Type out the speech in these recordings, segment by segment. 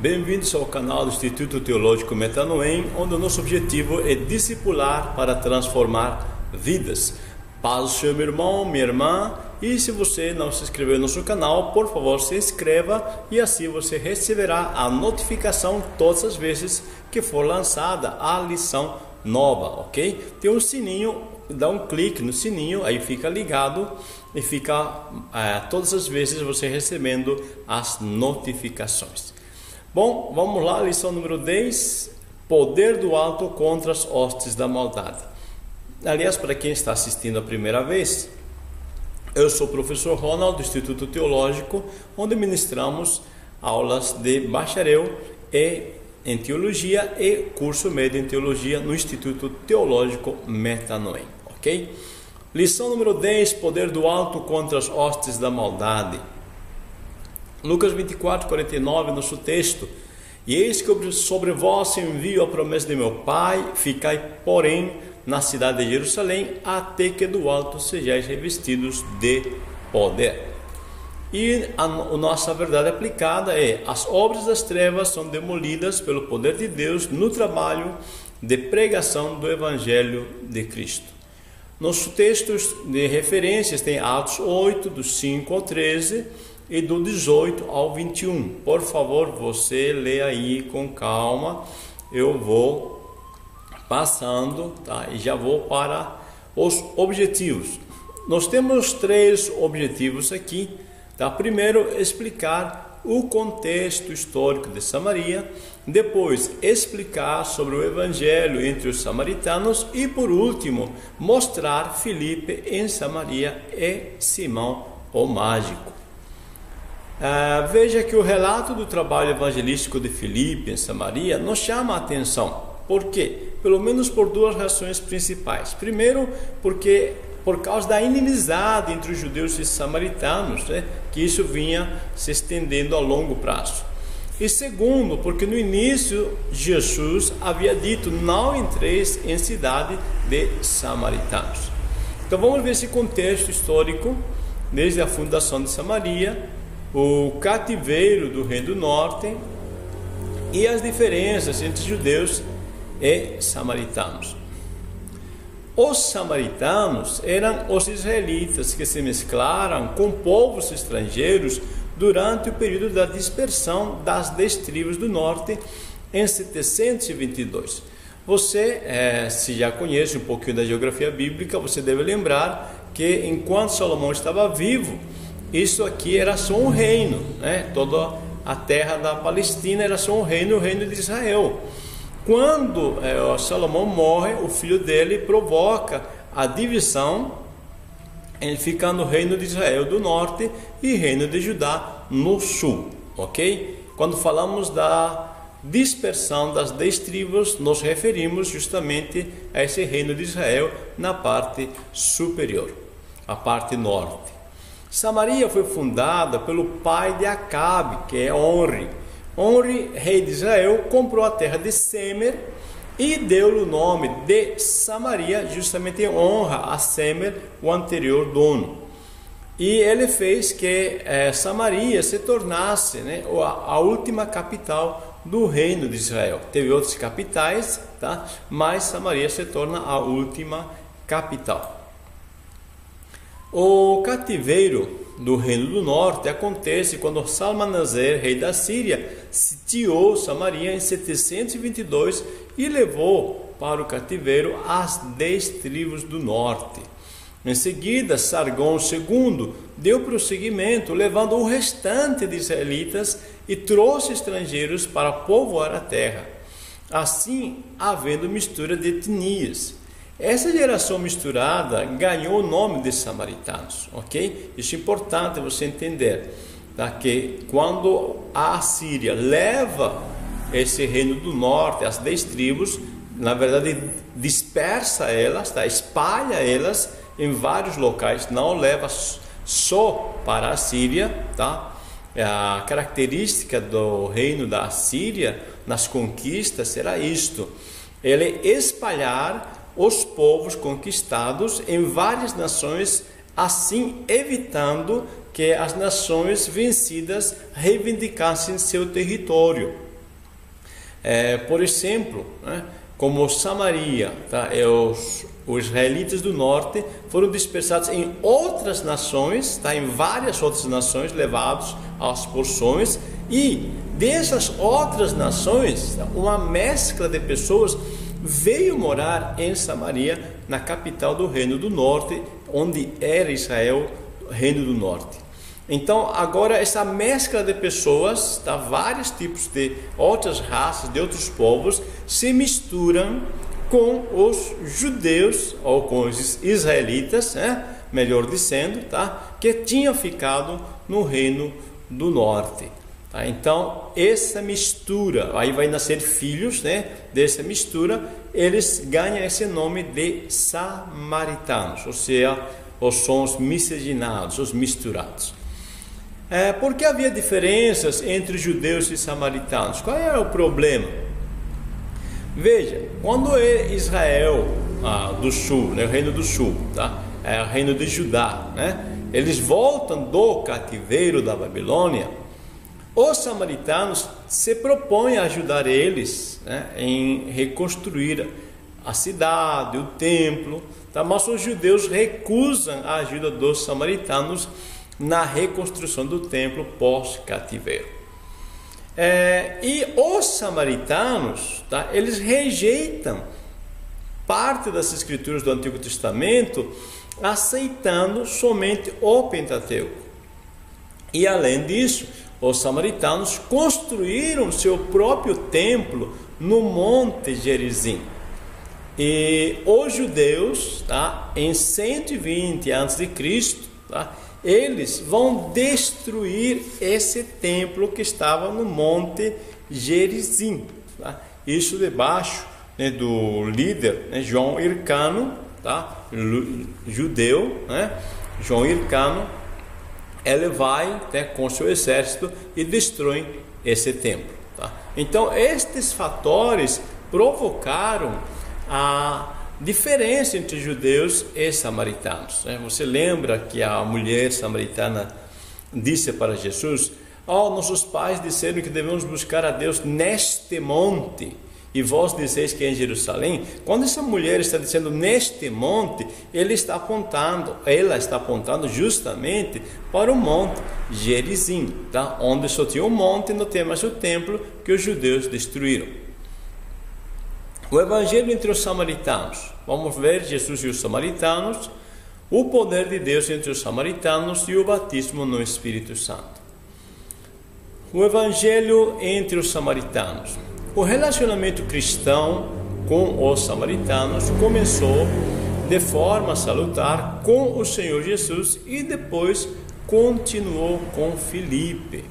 Bem-vindos ao canal do Instituto Teológico Metanoem, onde o nosso objetivo é discipular para transformar vidas. Paz do Senhor, meu irmão, minha irmã, e se você não se inscreveu no nosso canal, por favor se inscreva e assim você receberá a notificação todas as vezes que for lançada a lição nova, ok? Tem um sininho, dá um clique no sininho, aí fica ligado e fica todas as vezes você recebendo as notificações. Bom, vamos lá, lição número 10, poder do alto contra as hostes da maldade. Aliás, para quem está assistindo a primeira vez, eu sou o professor Ronald do Instituto Teológico, onde ministramos aulas de bacharel em teologia e curso médio em teologia no Instituto Teológico Metanoem, ok? Lição número 10, poder do alto contra as hostes da maldade. Lucas 24, 49, nosso texto: E eis que sobre vós envio a promessa de meu Pai, ficai, porém, na cidade de Jerusalém, até que do alto sejais revestidos de poder. E a nossa verdade aplicada é: as obras das trevas são demolidas pelo poder de Deus no trabalho de pregação do Evangelho de Cristo. Nossos textos de referências tem Atos 8, do 5 ao 13, e do 18 ao 21. Por favor, você lê aí com calma. Eu vou passando, tá? E já vou para os objetivos. Nós temos 3 objetivos aqui, tá? Primeiro, explicar o contexto histórico de Samaria. Depois, explicar sobre o evangelho entre os samaritanos. E por último, mostrar Filipe em Samaria e Simão o mágico. Veja que o relato do trabalho evangelístico de Filipe em Samaria nos chama a atenção. Por quê? Pelo menos por 2 razões principais. Primeiro, porque por causa da inimizade entre os judeus e os samaritanos, né, que isso vinha se estendendo a longo prazo. E segundo, porque no início Jesus havia dito: não entreis em cidade de samaritanos. Então vamos ver esse contexto histórico, desde a fundação de Samaria, o cativeiro do Reino do Norte e as diferenças entre judeus e samaritanos. Os samaritanos eram os israelitas que se mesclaram com povos estrangeiros durante o período da dispersão das 10 tribos do norte em 722. Você, se já conhece um pouquinho da geografia bíblica, você deve lembrar que enquanto Salomão estava vivo, isso aqui era só um reino, né? Toda a terra da Palestina era só um reino, o reino de Israel. Quando Salomão morre, o filho dele provoca a divisão, ficando o reino de Israel do norte e reino de Judá no sul, ok? Quando falamos da dispersão das 10 tribos, nos referimos justamente a esse reino de Israel na parte superior, a parte norte. Samaria foi fundada pelo pai de Acabe, que é Onri. Onri, rei de Israel, comprou a terra de Semer e deu-lhe o nome de Samaria, justamente em honra a Semer, o anterior dono. E ele fez que Samaria se tornasse, né, a última capital do reino de Israel. Teve outras capitais, tá? Mas Samaria se torna a última capital. O cativeiro do Reino do Norte acontece quando Salmanaser, rei da Síria, sitiou Samaria em 722 e levou para o cativeiro as 10 tribos do norte. Em seguida, Sargão II deu prosseguimento, levando o restante de israelitas e trouxe estrangeiros para povoar a terra, assim havendo mistura de etnias. Essa geração misturada ganhou o nome de samaritanos, ok? Isso é importante você entender, tá? Que quando a Assíria leva esse reino do norte, as 10 tribos, na verdade dispersa elas, tá? Espalha elas em vários locais, não leva só para a Síria, tá? A característica do reino da Assíria nas conquistas será isto: ele espalhar os povos conquistados em várias nações, assim evitando que as nações vencidas reivindicassem seu território. Por exemplo, né, como Samaria, tá, os israelitas do norte foram dispersados em outras nações, tá, em várias outras nações, levados às porções, e dessas outras nações, uma mescla de pessoas veio morar em Samaria, na capital do Reino do Norte, onde era Israel, Reino do Norte. Então agora essa mescla de pessoas, tá, vários tipos de outras raças, de outros povos, se misturam com os judeus, ou com os israelitas, né, melhor dizendo, tá, que tinham ficado no Reino do Norte. Tá? Então essa mistura, aí vai nascer filhos, né, dessa mistura, eles ganham esse nome de samaritanos, ou seja, são os miscigenados, os misturados. Porque havia diferenças entre judeus e samaritanos? Qual era o problema? Veja, quando Israel do sul, né, o reino do sul, tá, o reino de Judá, né, eles voltam do cativeiro da Babilônia, os samaritanos se propõem a ajudar eles, né, em reconstruir a cidade, o templo, tá, mas os judeus recusam a ajuda dos samaritanos na reconstrução do templo pós-cativeiro. E os samaritanos, tá, eles rejeitam parte das escrituras do Antigo Testamento, aceitando somente o Pentateuco. E além disso, os samaritanos construíram seu próprio templo no Monte Gerizim. E os judeus, tá, em 120 a.C., tá, eles vão destruir esse templo que estava no Monte Gerizim, tá? Isso debaixo, né, do líder, né, João Hircano, tá? Judeu, né? João Hircano, ele vai, né, com seu exército e destrói esse templo, tá? Então estes fatores provocaram a diferença entre judeus e samaritanos. Você lembra que a mulher samaritana disse para Jesus: nossos pais disseram que devemos buscar a Deus neste monte, e vós dizeis que é em Jerusalém. Quando essa mulher está dizendo neste monte, ela está apontando justamente para o monte Gerizim, tá? Onde só tinha um monte, não tem mais o templo que os judeus destruíram. O Evangelho entre os samaritanos. Vamos ver Jesus e os samaritanos, o poder de Deus entre os samaritanos e o batismo no Espírito Santo. O Evangelho entre os samaritanos. O relacionamento cristão com os samaritanos começou de forma salutar com o Senhor Jesus e depois continuou com Filipe.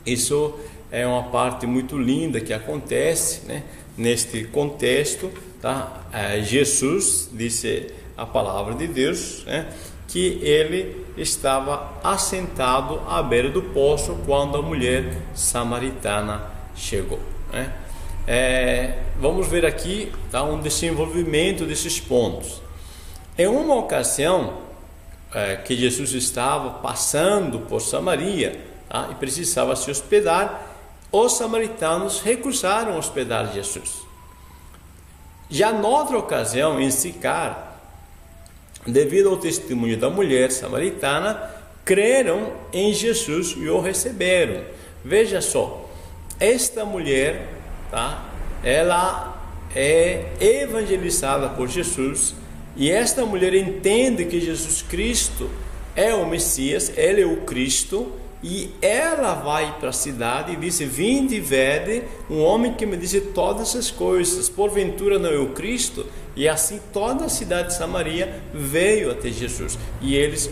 Isso é uma parte muito linda que acontece, né? Neste contexto, tá? Jesus disse a palavra de Deus, né, que ele estava assentado à beira do poço quando a mulher samaritana chegou, né? Vamos ver aqui, tá, um desenvolvimento desses pontos. Em uma ocasião que Jesus estava passando por Samaria, tá, e precisava se hospedar, os samaritanos recusaram hospedar Jesus. Já noutra ocasião, em Sicar, devido ao testemunho da mulher samaritana, creram em Jesus e o receberam. Veja só, esta mulher, tá, ela é evangelizada por Jesus, e esta mulher entende que Jesus Cristo é o Messias, ele é o Cristo, e ela vai para a cidade e diz: vinde e vede um homem que me disse todas essas coisas, porventura não é o Cristo? E assim toda a cidade de Samaria veio até Jesus, e eles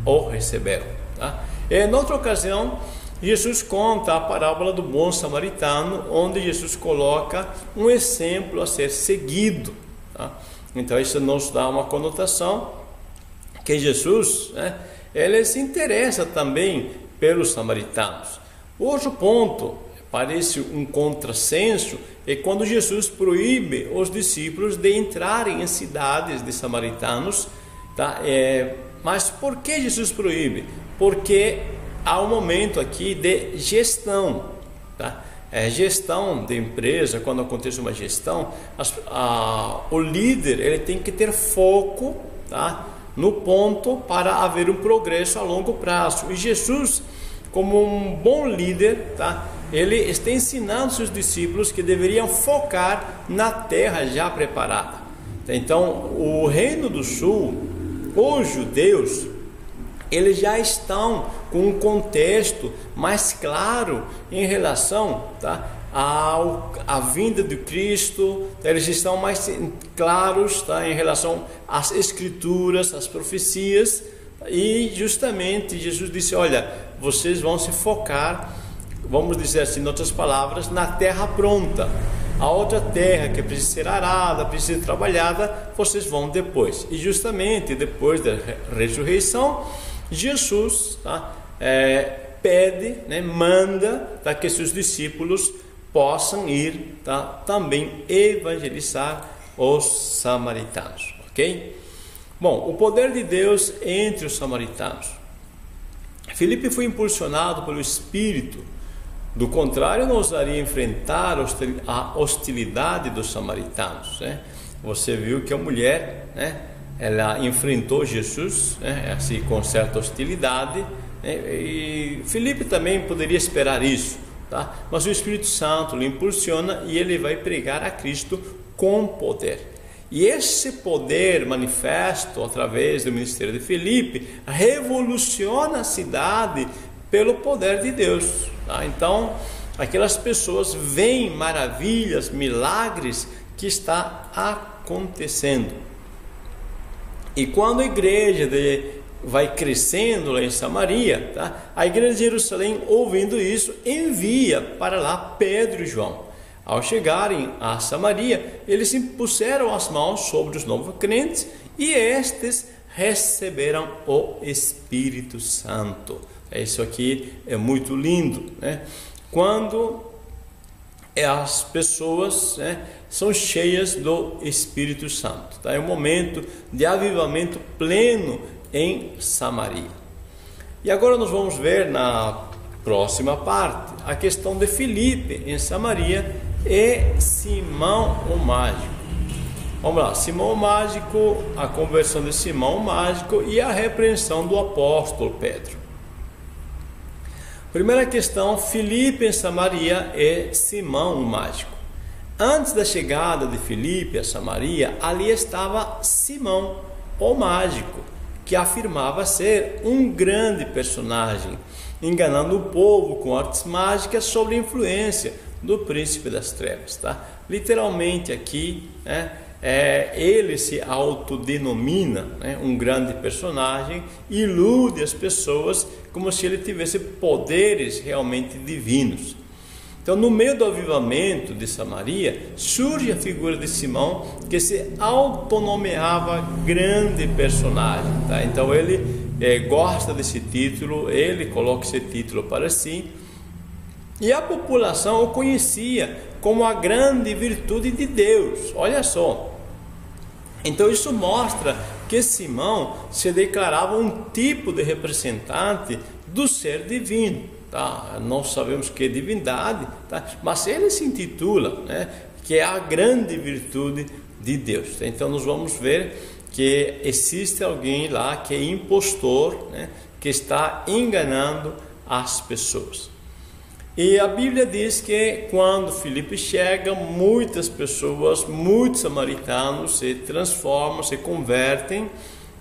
o receberam, tá? Em outra ocasião, Jesus conta a parábola do bom samaritano, onde Jesus coloca um exemplo a ser seguido, tá? Então isso nos dá uma conotação que Jesus, né, ele se interessa também pelos samaritanos. Outro ponto, parece um contrassenso, é quando Jesus proíbe os discípulos de entrarem em cidades de samaritanos, tá? Mas por que Jesus proíbe? Porque há um momento aqui de gestão, tá? gestão de empresa, quando acontece uma gestão, o líder ele tem que ter foco, tá, no ponto para haver um progresso a longo prazo. E Jesus, como um bom líder, tá, ele está ensinando seus discípulos que deveriam focar na terra já preparada. Então, o Reino do Sul, os judeus, eles já estão com um contexto mais claro em relação, tá, à vinda de Cristo. Eles estão mais claros, tá, em relação às escrituras, às profecias, e justamente Jesus disse: olha, vocês vão se focar, vamos dizer assim, em outras palavras, na terra pronta. A outra terra que precisa ser arada, precisa ser trabalhada, vocês vão depois. E justamente depois da ressurreição, Jesus, tá, pede, né, manda, tá, que seus discípulos possam ir, tá, também evangelizar os samaritanos, ok? Bom, o poder de Deus entre os samaritanos. Filipe foi impulsionado pelo Espírito. Do contrário, não ousaria enfrentar a hostilidade dos samaritanos, né? Você viu que a mulher, né, ela enfrentou Jesus, né, assim, com certa hostilidade, né? E Filipe também poderia esperar isso, tá? Mas o Espírito Santo lhe impulsiona e ele vai pregar a Cristo com poder. E esse poder manifesto através do ministério de Filipe revoluciona a cidade pelo poder de Deus, tá? Então, aquelas pessoas veem maravilhas, milagres que está acontecendo. E quando a igreja vai crescendo lá em Samaria, tá? A igreja de Jerusalém, ouvindo isso, envia para lá Pedro e João. Ao chegarem a Samaria, eles impuseram as mãos sobre os novos crentes e estes receberam o Espírito Santo. Isso aqui é muito lindo, né? Quando as pessoas, né, são cheias do Espírito Santo, tá? É um momento de avivamento pleno em Samaria. E agora nós vamos ver na próxima parte a questão de Filipe em Samaria e Simão o Mágico. Vamos lá, Simão o Mágico, a conversão de Simão o Mágico e a repreensão do apóstolo Pedro. Primeira questão, Filipe em Samaria e Simão o Mágico. Antes da chegada de Filipe a Samaria, ali estava Simão o Mágico, que afirmava ser um grande personagem, enganando o povo com artes mágicas sob a influência do príncipe das trevas, tá? Literalmente aqui, né, ele se autodenomina, né, um grande personagem, ilude as pessoas como se ele tivesse poderes realmente divinos. Então, no meio do avivamento de Samaria, surge a figura de Simão, que se autonomeava grande personagem, tá? Então ele gosta desse título, ele coloca esse título para si, e a população o conhecia como a grande virtude de Deus. Olha só, então isso mostra que Simão se declarava um tipo de representante do ser divino, tá? Não sabemos que divindade, tá? Mas ele se intitula, né, que é a grande virtude de Deus. Então nós vamos ver que existe alguém lá que é impostor, né, que está enganando as pessoas. E a Bíblia diz que quando Filipe chega, muitas pessoas, muitos samaritanos se transformam, se convertem,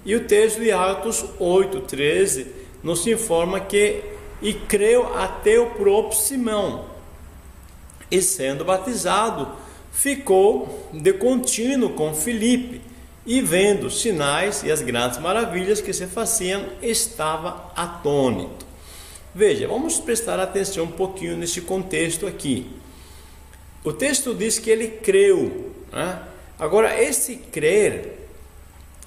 e o texto de Atos 8:13 nos informa que e creu até o próprio Simão, e sendo batizado, ficou de contínuo com Filipe, e vendo os sinais e as grandes maravilhas que se faziam, estava atônito. Veja, vamos prestar atenção um pouquinho nesse contexto aqui. O texto diz que ele creu, né? Agora, esse crer,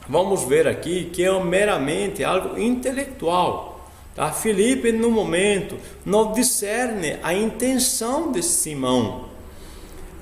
vamos ver aqui que é meramente algo intelectual, tá? Filipe, no momento, não discerne a intenção de Simão.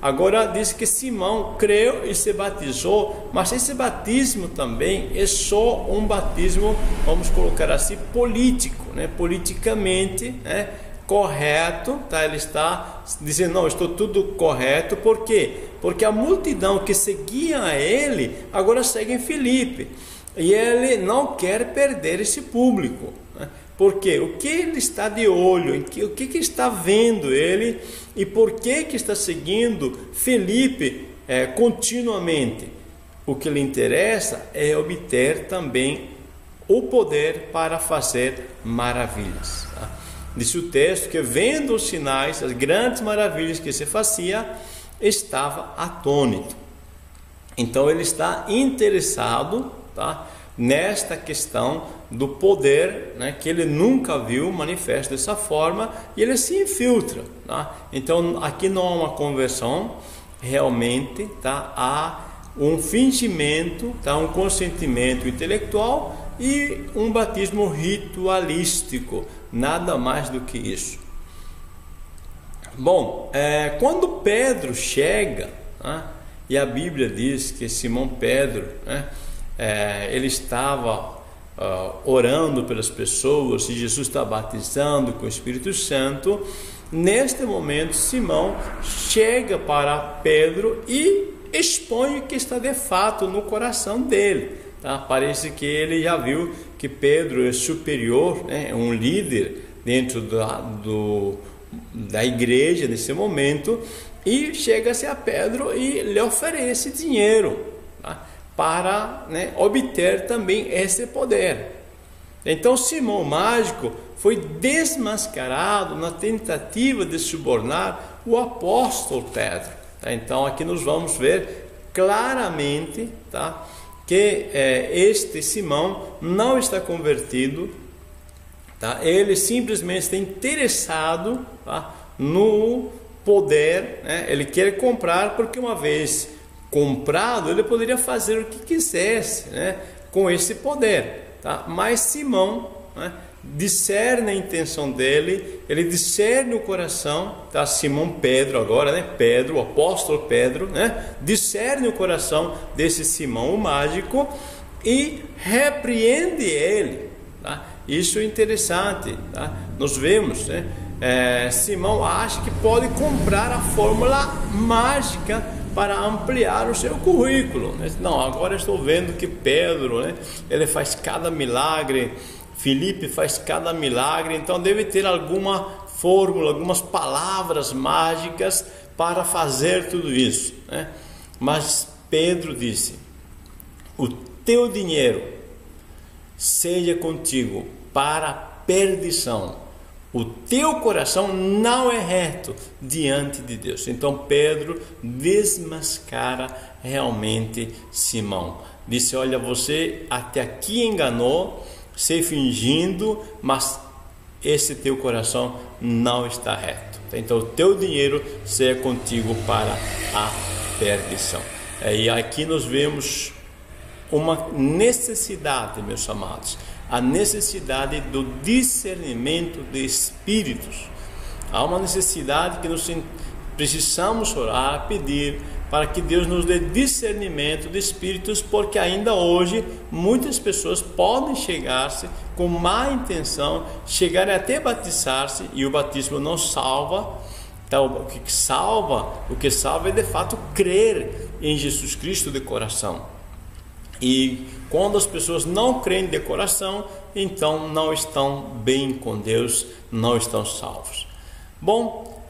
Agora diz que Simão creu e se batizou, mas esse batismo também é só um batismo, vamos colocar assim, político, né? Politicamente, né? correto, tá? Ele está dizendo, não, estou tudo correto. Por quê? Porque a multidão que seguia a ele agora segue Filipe, e ele não quer perder esse público, né? Porque o que ele está de olho, o que está vendo ele, e por que está seguindo Filipe continuamente? O que lhe interessa é obter também o poder para fazer maravilhas, tá? Diz o texto que, vendo os sinais, as grandes maravilhas que se fazia, estava atônito. Então ele está interessado, tá, nesta questão do poder, né, que ele nunca viu manifesto dessa forma, e ele se infiltra, tá? Então aqui não há uma conversão realmente, tá? Há um fingimento, tá? Um consentimento intelectual e um batismo ritualístico, nada mais do que isso. Bom, quando Pedro chega, né, e a Bíblia diz que Simão Pedro, né, ele estava orando pelas pessoas, e Jesus está batizando com o Espírito Santo. Neste momento, Simão chega para Pedro e expõe o que está de fato no coração dele, tá? Parece que ele já viu que Pedro é superior, né? É um líder dentro da igreja nesse momento, e chega-se a Pedro e lhe oferece dinheiro, tá? Para, né, obter também esse poder. Então Simão Mágico foi desmascarado na tentativa de subornar o apóstolo Pedro. Então aqui nós vamos ver claramente, tá, que este Simão não está convertido, tá? Ele simplesmente está interessado, tá, no poder, né? Ele quer comprar, porque uma vez comprado ele poderia fazer o que quisesse, né, com esse poder, tá? Mas Simão, né, discerne a intenção dele, ele discerne o coração, tá? Simão Pedro agora, né? Pedro, o apóstolo Pedro, né? Discerne o coração desse Simão o mágico e repreende ele, tá? Isso é interessante, tá? Nós vemos, né? Simão acha que pode comprar a fórmula mágica para ampliar o seu currículo, né? Não, agora estou vendo que Pedro, né, ele faz cada milagre, Filipe faz cada milagre, então deve ter alguma fórmula, algumas palavras mágicas para fazer tudo isso, né? Mas Pedro disse: o teu dinheiro seja contigo para a perdição, o teu coração não é reto diante de Deus. Então Pedro desmascara realmente Simão. Disse: olha, você até aqui enganou, se fingindo, mas esse teu coração não está reto. Então o teu dinheiro seja contigo para a perdição. E aqui nós vemos uma necessidade, meus amados, a necessidade do discernimento de espíritos. Há uma necessidade que nós precisamos orar, pedir para que Deus nos dê discernimento de espíritos, porque ainda hoje muitas pessoas podem chegar-se com má intenção, chegarem até batizar-se, e o batismo não salva. Então, o que salva é de fato crer em Jesus Cristo de coração. E quando as pessoas não creem de coração, então não estão bem com Deus, não estão salvos. Bom,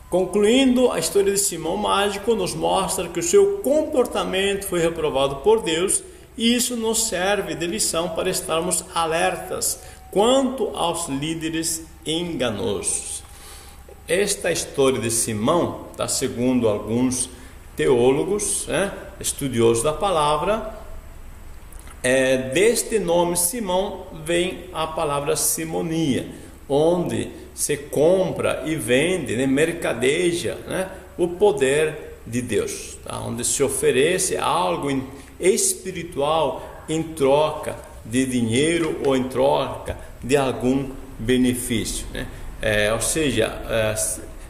concluindo, a história de Simão Mágico nos mostra que o seu comportamento foi reprovado por Deus, e isso nos serve de lição para estarmos alertas quanto aos líderes enganosos. Esta história de Simão, tá, segundo alguns teólogos, estudiosos da palavra, deste nome Simão vem a palavra simonia, onde se compra e vende, né, mercadeja, né, o poder de Deus, tá? Onde se oferece algo espiritual em troca de dinheiro ou em troca de algum benefício, né? Ou seja,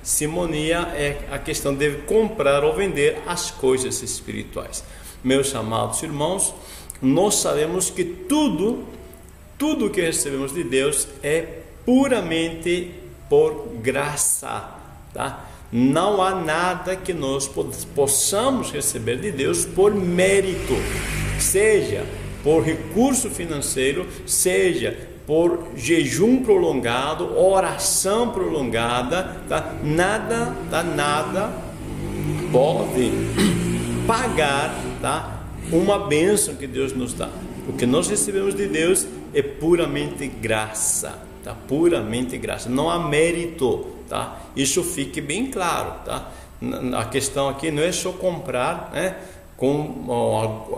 simonia é a questão de comprar ou vender as coisas espirituais. Meus amados irmãos, nós sabemos que tudo que recebemos de Deus é puramente por graça, tá? Não há nada que nós possamos receber de Deus por mérito, seja por recurso financeiro, seja por jejum prolongado, oração prolongada, tá? Nada pode pagar, tá? Uma bênção que Deus nos dá. O que nós recebemos de Deus é puramente graça, tá? Puramente graça, não há mérito, tá? Isso fique bem claro, tá? A questão aqui não é só comprar, né,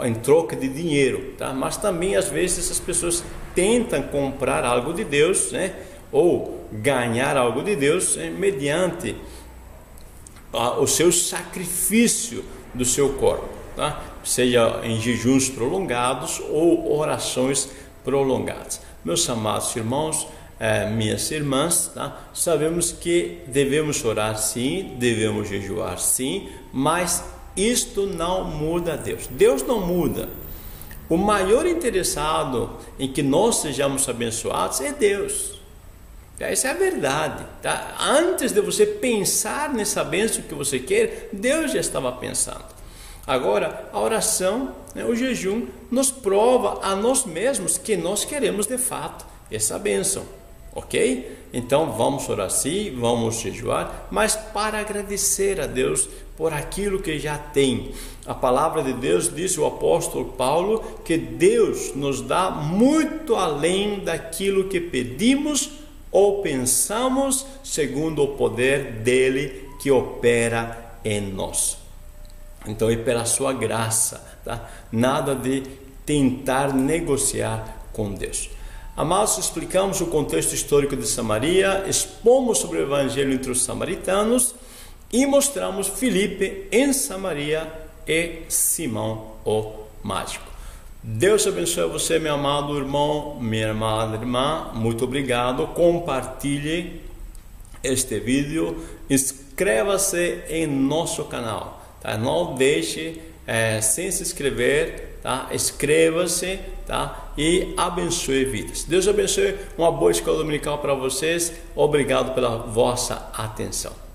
em troca de dinheiro, tá? Mas também às vezes as pessoas tentam comprar algo de Deus, né, ou ganhar algo de Deus, mediante o seu sacrifício do seu corpo, tá? Seja em jejuns prolongados ou orações prolongadas. Meus amados irmãos, minhas irmãs, tá? Sabemos que devemos orar sim, devemos jejuar sim, mas isto não muda Deus. Deus não muda. O maior interessado em que nós sejamos abençoados é Deus. Essa é a verdade, tá? Antes de você pensar nessa bênção que você quer, Deus já estava pensando. Agora, a oração, né, o jejum, nos prova a nós mesmos que nós queremos de fato essa bênção, ok? Então vamos orar sim, vamos jejuar, mas para agradecer a Deus por aquilo que já tem. A palavra de Deus, disse o apóstolo Paulo, que Deus nos dá muito além daquilo que pedimos ou pensamos, segundo o poder dele que opera em nós. Então é pela sua graça, tá? Nada de tentar negociar com Deus. Amados, explicamos o contexto histórico de Samaria, expomos sobre o evangelho entre os samaritanos e mostramos Filipe em Samaria e Simão o mágico. Deus abençoe você, meu amado irmão, minha amada irmã. Muito obrigado. Compartilhe este vídeo, inscreva-se em nosso canal, tá? Não deixe sem se inscrever, tá? Inscreva-se, tá? E abençoe vidas. Deus abençoe. Uma boa escola dominical para vocês. Obrigado pela vossa atenção.